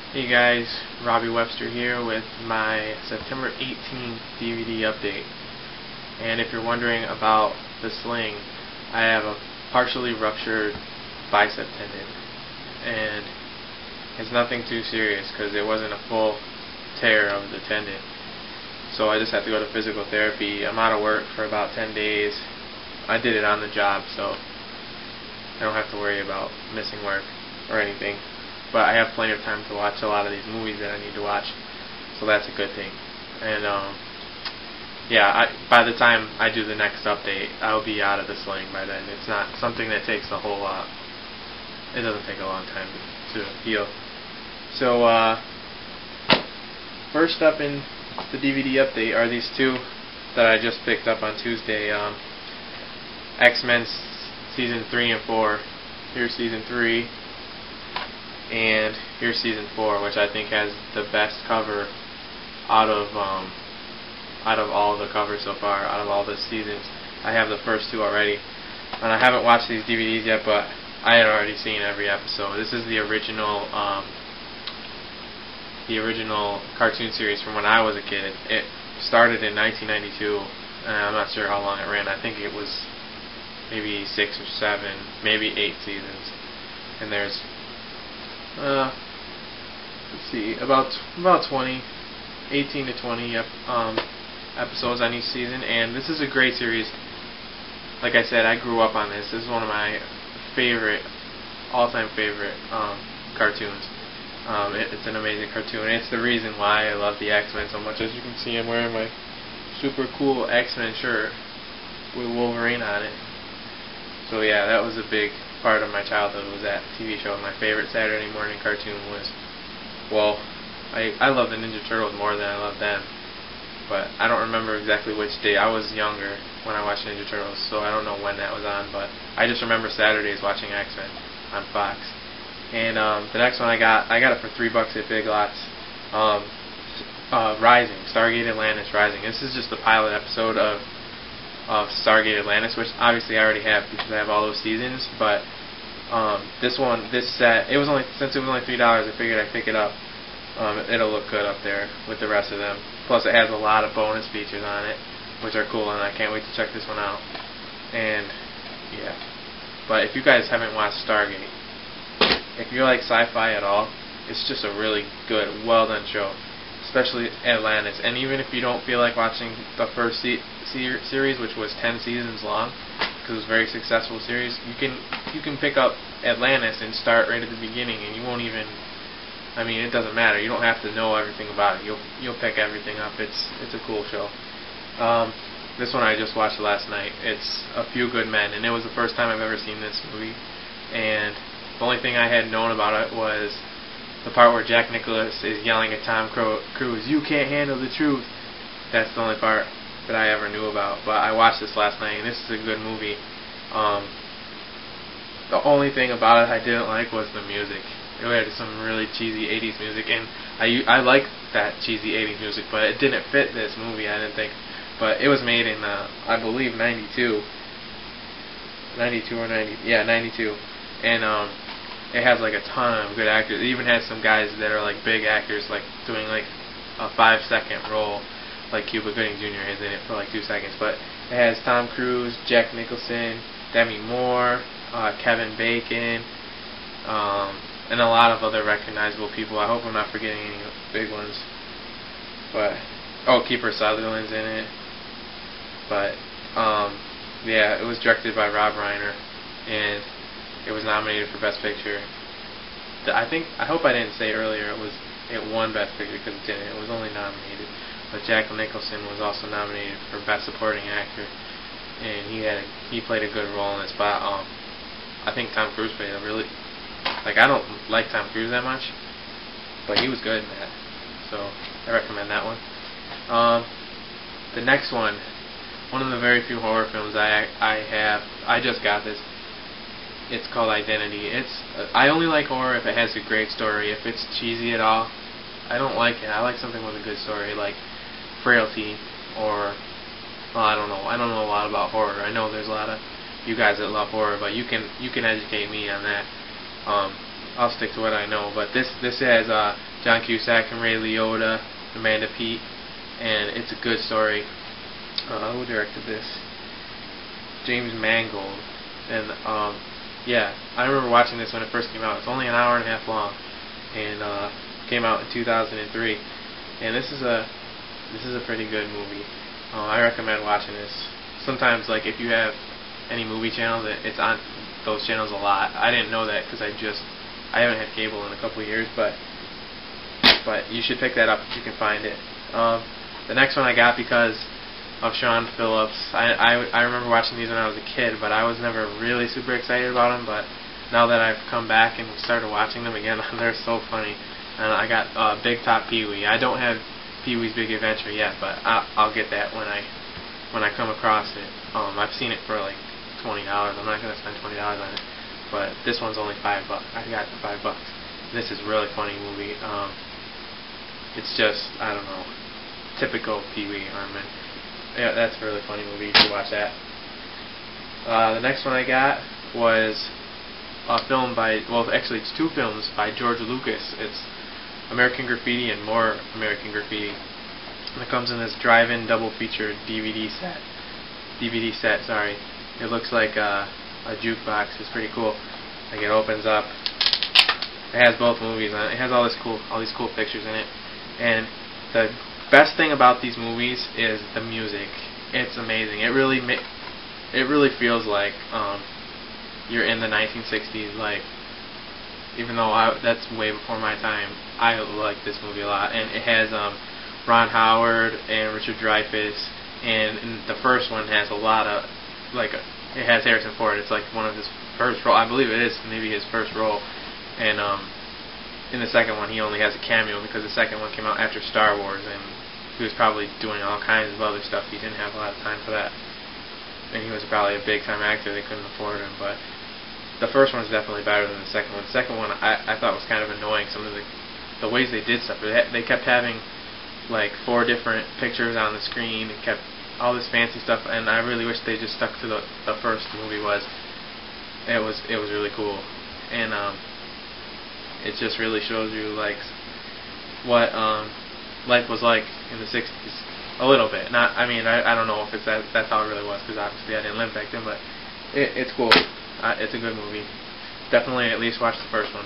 Hey guys, Robbie Webster here with my September 18th DVD update. And if you're wondering about the sling, I have a partially ruptured bicep tendon. And it's nothing too serious because it wasn't a full tear of the tendon. So I just have to go to physical therapy. I'm out of work for about 10 days. I did it on the job, so I don't have to worry about missing work or anything. But I have plenty of time to watch a lot of these movies that I need to watch, so that's a good thing. And by the time I do the next update, I'll be out of the sling by then. It's not something that takes a whole lot. It doesn't take a long time to heal. So first up in the DVD update are these two that I just picked up on Tuesday. X-Men Season 3 and 4. Here's Season 3. And here's Season 4, which I think has the best cover out of all the covers so far, out of all the seasons. I have the first two already, and I haven't watched these DVDs yet, but I had already seen every episode. This is the original cartoon series from when I was a kid. It started in 1992, and I'm not sure how long it ran. I think it was maybe 6 or 7, maybe 8 seasons. And there's let's see, about 20, 18 to 20 episodes on each season, and this is a great series. Like I said, I grew up on this. This is one of my all-time favorite cartoons. It's an amazing cartoon, and it's the reason why I love the X-Men so much. As you can see, I'm wearing my super cool X-Men shirt with Wolverine on it. So yeah, that was a big part of my childhood, was that TV show. My favorite Saturday morning cartoon was, well, I love the Ninja Turtles more than I love them, but I don't remember exactly which day. I was younger when I watched Ninja Turtles, so I don't know when that was on, but I just remember Saturdays watching X-Men on Fox. And the next one I got it for $3 at Big Lots. Rising, Stargate Atlantis Rising. This is just the pilot episode of Stargate Atlantis, which obviously I already have because I have all those seasons, but this set, since it was only $3, I figured I'd pick it up. It'll look good up there with the rest of them. Plus it has a lot of bonus features on it, which are cool, and I can't wait to check this one out. And yeah, but if you guys haven't watched Stargate, if you like sci-fi at all, it's just a really good, well done show, especially Atlantis. And even if you don't feel like watching the first series, which was 10 seasons long, because it was a very successful series, you can pick up Atlantis and start right at the beginning, and you won't even, I mean, it doesn't matter. You don't have to know everything about it. You'll pick everything up. It's a cool show. This one I just watched last night. It's A Few Good Men, and it was the first time I've ever seen this movie, and the only thing I had known about it was the part where Jack Nicholson is yelling at Tom Cruise, "You can't handle the truth." That's the only part that I ever knew about. But I watched this last night, and this is a good movie. The only thing about it I didn't like was the music. It had some really cheesy 80s music, and I like that cheesy 80s music, but it didn't fit this movie, I didn't think. But it was made in, I believe, 92 or 90, yeah, 92. And it has like a ton of good actors. It even has some guys that are like big actors, like doing like a 5-second role, like Cuba Gooding Jr. is in it for like 2 seconds. But it has Tom Cruise, Jack Nicholson, Demi Moore, Kevin Bacon, and a lot of other recognizable people. I hope I'm not forgetting any big ones. But Kiefer Sutherland's in it. But yeah, it was directed by Rob Reiner, and it was nominated for Best Picture. I hope I didn't say earlier it won Best Picture, because it didn't. It was only nominated. But Jack Nicholson was also nominated for Best Supporting Actor, and he played a good role in it. But I think Tom Cruise played a really, I don't like Tom Cruise that much, but he was good in that. So I recommend that one. The next one of the very few horror films I just got this. It's called Identity. I only like horror if it has a great story. If it's cheesy at all, I don't like it. I like something with a good story, like Frailty, or, well, I don't know. I don't know a lot about horror. I know there's a lot of you guys that love horror, but you can educate me on that. I'll stick to what I know. But this has John Cusack and Ray Liotta, Amanda Peet, and it's a good story. Who directed this? James Mangold. And yeah, I remember watching this when it first came out. It's only an hour and a half long, and came out in 2003. And this is a pretty good movie. I recommend watching this. Sometimes, like, if you have any movie channels, it's on those channels a lot. I didn't know that because I haven't had cable in a couple of years, but you should pick that up if you can find it. The next one I got because of Sean Phillips. I remember watching these when I was a kid, but I was never really super excited about them. But now that I've come back and started watching them again, they're so funny. And I got Big Top Pee-wee. I don't have Pee-wee's Big Adventure yet, but I'll get that when I come across it. I've seen it for like $20. I'm not gonna spend $20 on it, but this one's only $5. I got it for $5. This is a really funny movie. It's just, I don't know, typical Pee-wee Herman. Yeah, that's a really funny movie. You should watch that. The next one I got was a film by, well, actually it's two films by George Lucas. It's American Graffiti and More American Graffiti. And it comes in this drive-in double feature DVD set. Sorry. It looks like a jukebox. It's pretty cool. Like, it opens up. It has both movies on it. It has all these cool pictures in it. And the best thing about these movies is the music. It's amazing. It really feels like you're in the 1960s. Like, even though that's way before my time, I like this movie a lot. And it has Ron Howard and Richard Dreyfuss. And the first one has a lot of, like, it has Harrison Ford. It's like one of his first role. I believe it is maybe his first role. And in the second one, he only has a cameo because the second one came out after Star Wars, and he was probably doing all kinds of other stuff. He didn't have a lot of time for that. And he was probably a big-time actor. They couldn't afford him. But the first one's definitely better than the second one. The second one I thought was kind of annoying. Some of the ways they did stuff. They kept having like 4 different pictures on the screen. It kept all this fancy stuff, and I really wish they just stuck to the first movie. It was really cool, and it just really shows you like what life was like in the 60s a little bit. Not, I mean, I don't know if that's how it really was, because obviously I didn't live back then, but it's cool. It's a good movie. Definitely at least watch the first one.